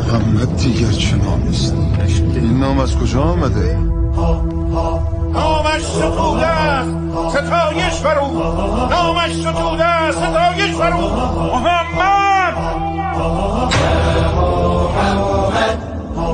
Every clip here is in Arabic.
محمد دیگر چه نامیست؟ این نام از کجا آمده؟ نامش ستوده است ستایش بر او، نامش ستوده است ستایش بر او. محمد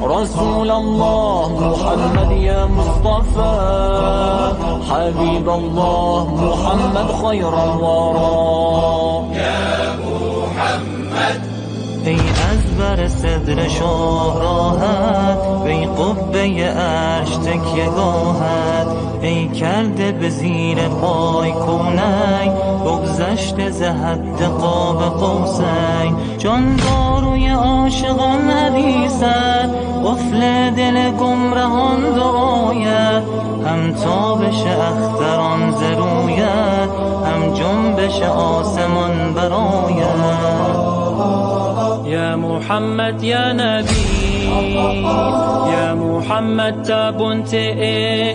رسول الله محمد يا مصطفى حبيب الله محمد خير الورى يا محمد. ای از بر صدر شاه راحت، ای قبه عرش تکیه گاهت، ای کرده به زیر پای کونین، بگذشته ز حد قاب قوسین. جان داروی عاشقان حدیثت، قفل دل گمرهان دعایت، هم تابش اختران ز رویت، هم جنبش آسمان برایت. يا محمد يا نبي يا محمد تابنت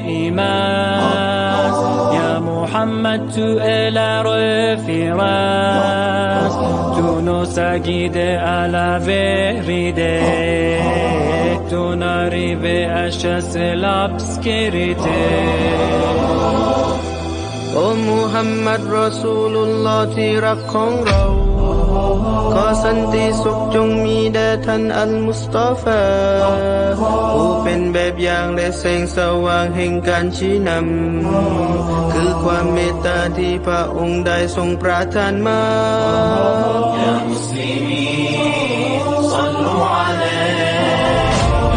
إيماس يا محمد تو إلى رفيراس تو نسجد على فريده تو ناري بأشس لابس كريته. O Muhammad Rasulullah ที่รักของเราขอสันติสุขจงมีแด่ท่านอัลมุสตอฟาผู้เป็นแบบอย่างและแสงสว่างแห่งการชี้นำคือความเมตตาที่พระองค์ได้ทรงประทานมา يا مسلمين صلوا عليه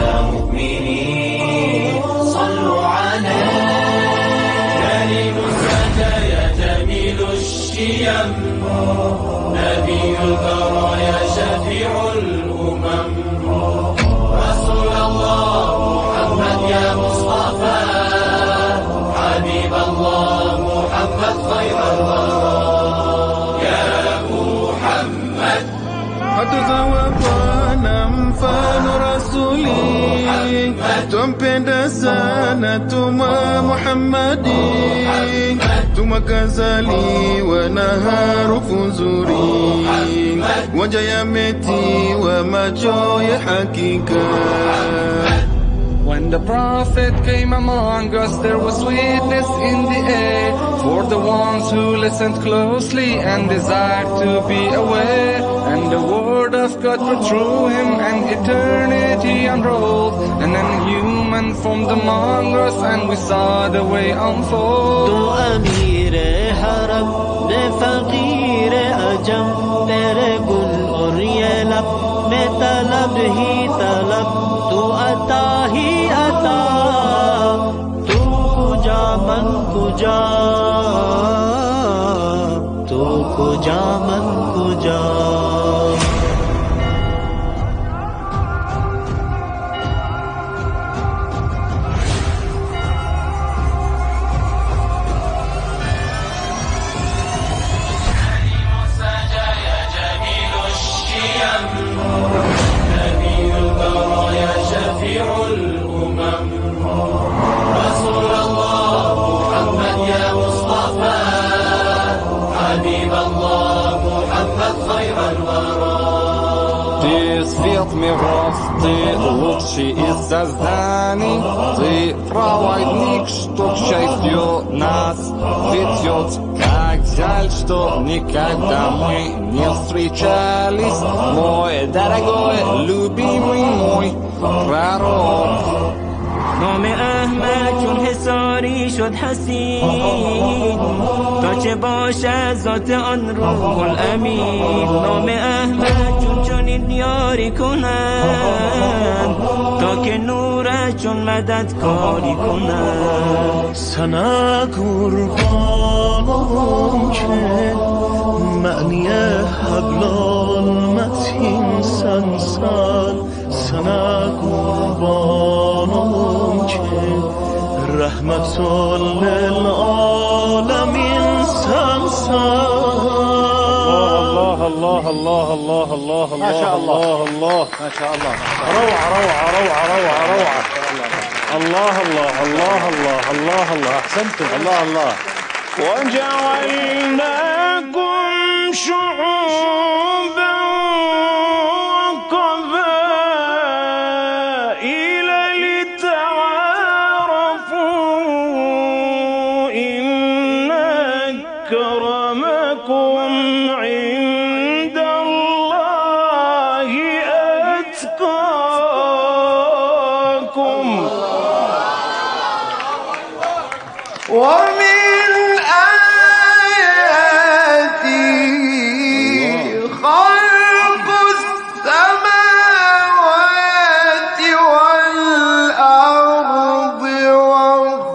يا مؤمنين صلوا عليه كريم الزكا يا جميل الشيم نبي البرايا شفيع الأمم رسول الله محمد يا مصطفى حبيب الله محمد خير الورى يا محمد. Hatuzawa Bwana mfano rasuli, twampenda sana tuma Muhammadi, tumakazaliwa na harufu nzuri, waja yametiwa macho ya hakika. When the Prophet came among us, there was sweetness in the air for the ones who listened closely and desired to be aware. And the word of God went through him, and eternity unrolled. And then human formed among us, and we saw the way unfold. تو امیر حرم به فقیر عجم تیرے گل اور یہ لب میں طلب ہی طلب تو عطا ہی عطا تو کجا من کجا تو کجا من کجا. نبي البرايا شفيع الأمم رسول الله محمد يا مصطفى حبيب الله محمد خير الورى. Ты свет миров, ты лучший из созданий, ты проводник, что к счастью нас ведет. Как жаль, что никогда мы не встречались, мой дорогой, любимый мой пророк. نام احمد چون حساری شد حسین، تا چه باشد ذات آن روح الامین. نام احمد چون چنین یاری کنند، تا که نورش چون مدد کاری کنند. سنه قربانم که معنی حبل المتین سنسل، سنه قربانم که رحمت للعالمین سنسل. الله الله الله الله الله ما شاء الله الله ما شاء الله. روعة روعة روعة روعة روعة. الله الله الله الله الله الله أحسنتم. الله الله. وجعلناكم شعوبا وقبائل ومن آياته خلق السماوات والأرض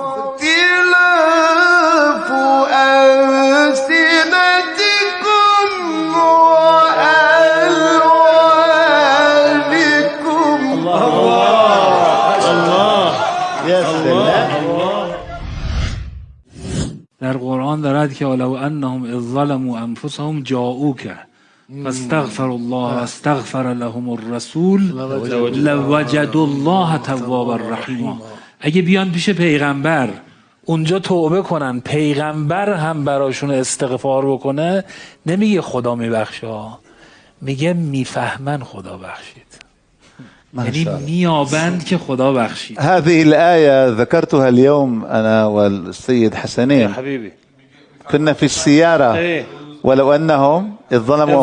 واختلاف ألسنتكم وألوانكم. در قرآن دارد که ولو انهم اذ ظلموا انفسهم جاءوک فاستغفر الله واستغفر لهم الرسول لوجدوا الله توابا رحیما. اگه بیان پیش پیغمبر اونجا توبه کنن، پیغمبر هم براشون استغفار بکنه، نمیگه خدا میبخشه، میگه میفهمن خدا بخشید، یعنی میابند که خدا بخشید. هذه الآية ذكرتها اليوم أنا والسيد حسنين يا حبيبي. كنا في السيارة. ولو أنهم إذ ظلموا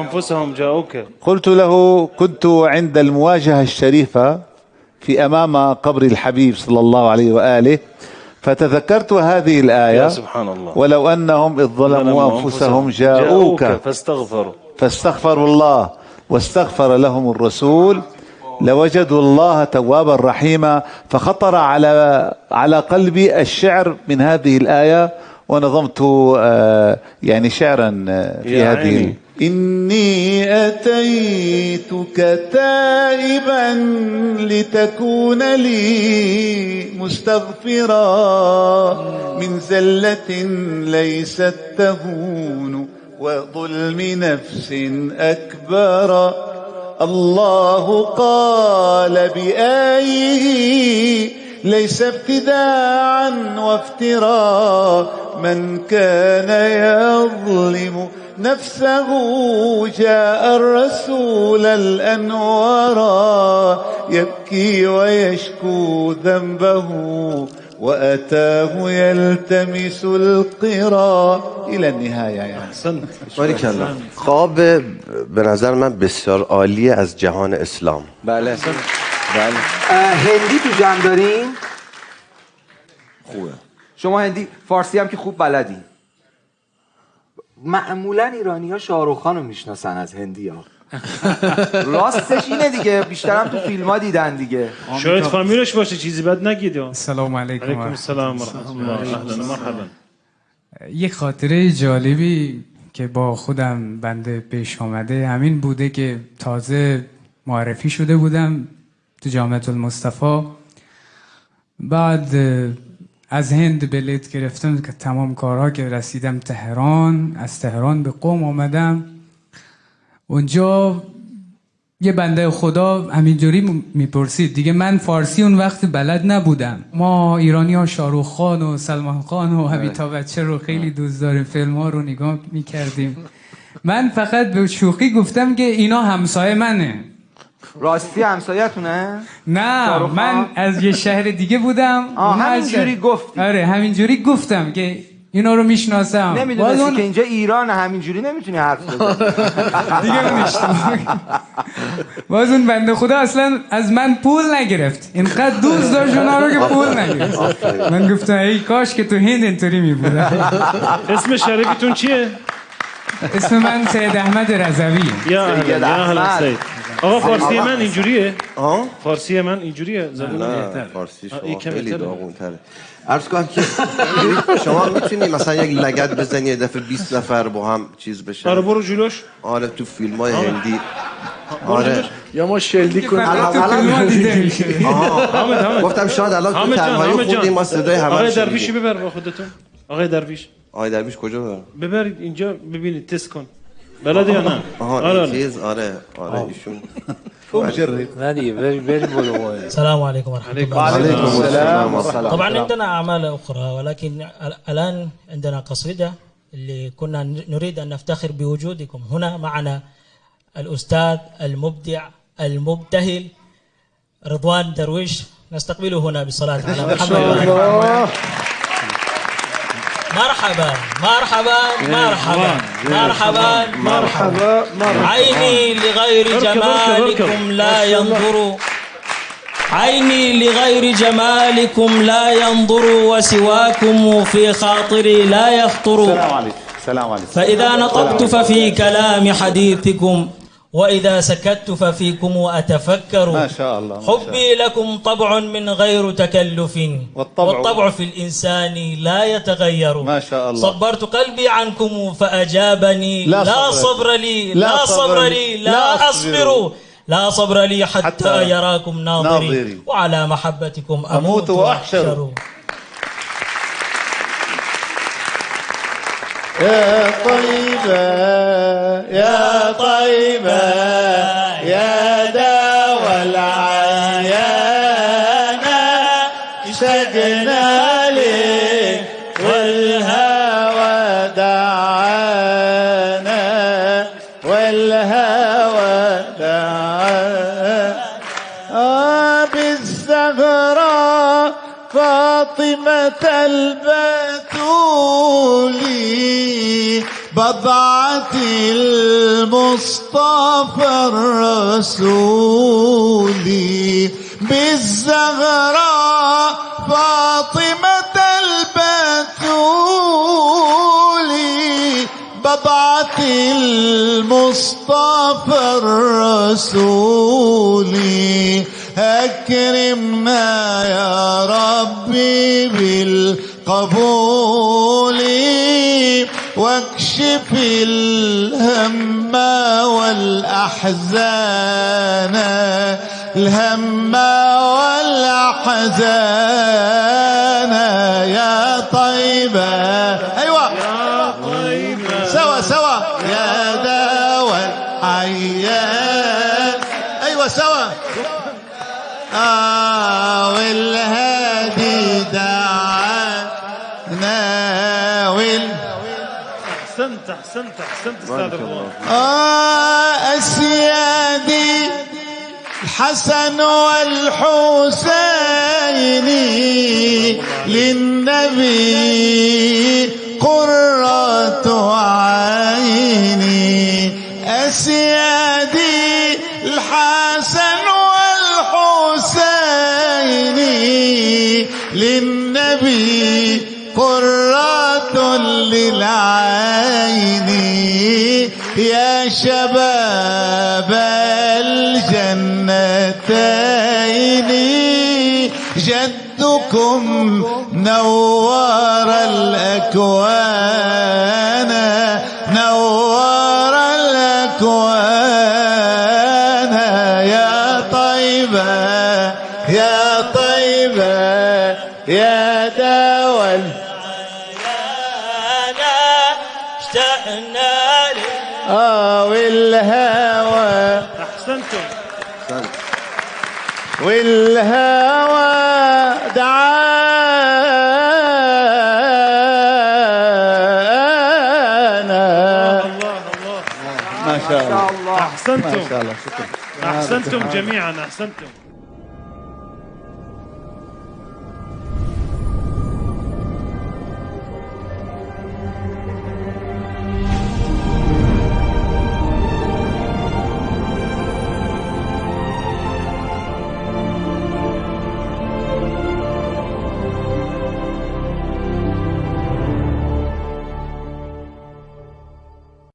أنفسهم جاءوك. قلت له كنت عند المواجهة الشريفة في أمام قبر الحبيب صلى الله عليه وآله، فتذكرت هذه الآية يا سبحان الله. ولو أنهم إذ ظلموا أنفسهم جاءوك فاستغفروا الله واستغفر لهم الرسول لوجدوا الله توابا رحيما. فخطر على قلبي الشعر من هذه الآية ونظمت يعني شعرا في هذه. إني أتيتك تائبا لتكون لي مستغفرا من زلة ليست تهون وظلم نفس أكبر. الله قال بآيه ليس ابتداعا وافتراء من كان يظلم نفسه جاء الرسول الأنورا يبكي ويشكو ذنبه وأتاه يلتمس القرى إلى النهاية. يعني باریکالله. خواب به نظر من بسیار عالیه از جهان اسلام. بله هندی تو جمع دارین؟ خوبه. شما هندی، فارسی هم که خوب بلدین. معمولا ایرانی ها شاهرخ خان رو میشناسن از هندی ها. راستش اینه دیگه، بیشترم تو فیلم ها دیدن دیگه. شاید فامیلش باشه چیزی بد نگید. سلام علیکم. علیکم السلام و رحمت الله. اهلا مرحبا. یک خاطره جالبی که با خودم بنده پیش آمده همین بوده که تازه معرفی شده بودم تو جامعه المصطفی. بعد از هند بلیت گرفتم که تمام کارها که رسیدم تهران، از تهران به قم آمدم. اونجا یه بنده خدا همینجوری میپرسید، دیگه من فارسی اون وقت بلد نبودم. ما ایرانی ها شاهرخ خان و سلمان خان و حمیتا بچه رو خیلی دوست داریم، فیلم ها رو نگاه میکردیم. من فقط به شوخی گفتم که اینا همسایه منه. راستی همسایتونه؟ نه من از یه شهر دیگه بودم. همینجوری گفتی؟ آره همینجوری گفتم که اینا رو میشناسم. نمیدونستی که اینجا ایران همینجوری نمیتونی حرف بزنی. دیگه اون اشتباه. باز اون بنده خدا اصلا از من پول نگرفت، اینقدر دوست داشت اونا رو که پول نگرفت. من گفتم ای کاش که تو هند اینطوری میبودم. اسم شریفتون چیه؟ اسم من سید احمد رضوی. یا اهلا سید. آقا فارسی من اینجوریه؟ فارسی من اینجوریه؟ نه فارسی شما خیلی داغون‌تره. عرض کنم که شما میتونی مثلا یک لگد بزنی یه دفعه 20 نفر با هم چیز بشن. آره برو جلوش. آره تو فیلم‌های هندی. آره یا ما شلیک کنیم. گفتم شاید الان تو تنهایی خوندیم ما صدای همه. آقای درویشی ببر با خودتون. آقای درویش. آقای درویش کجا ببرم؟ ببرید اینجا ببینید تست کن. بلده یا نه؟ آره چیز آره ایشون السلام عليكم ورحمة الله. وعليكم السلام. طبعا عندنا أعمال أخرى، ولكن الآن عندنا قصيدة اللي كنا نريد أن نفتخر بوجودكم هنا معنا. الأستاذ المبدع المبتهل رضوان درويش، نستقبله هنا بالصلاة على محمد. مرحبا مرحبا مرحبا مرحبا مرحبا. عيني لغير جمالكم لا ينظر، عيني لغير جمالكم لا ينظر وسواكم في خاطري لا يخطر. السلام عليكم. السلام عليكم. فإذا نطقت ففي كلام حديثكم وإذا سكت ففيكم أتفكر. ما شاء الله. ما شاء الله. حبي لكم طبع من غير تكلف والطبع في الإنسان لا يتغير. ما شاء الله. صبرت قلبي عنكم فأجابني لا صبر لي لا صبر لي لا أصبر لا صبر لي حتى يراكم ناظري وعلى محبتكم أموت وأحشر. يا طيبة يا طيبة يا داوى العيانة اشتقنا لك والهوى دعانا والهوى دعانا بالزهراء فاطمة البتولي بضعة المصطفى الرسولي بالزهراء فاطمة البتولي بضعة المصطفى الرسولي أكرمنا يا ربي بالقبول واكشف الهم والأحزان الهم والأحزان يا طيبة. أيوة يا طيبة سوا سوا يا داوى العيان. أيوة سوا والهادي دعانا أحسنت أستاذ الله. أسيادي الحسن والحسين للنبي قرة عيني. أسيادي الحسن والحسين للنبي قرة للعين. يا شباب الجنتين جدكم نور الأكوان نور الأكوان. يا طيبة يا طيبة يا داوى اشتقنا لك والهوى. أحسنتم. والهوى دعانا. الله ما شاء الله. أحسنتم. ما شاء الله. شكرا. أحسنتم جميعا. أحسنتم.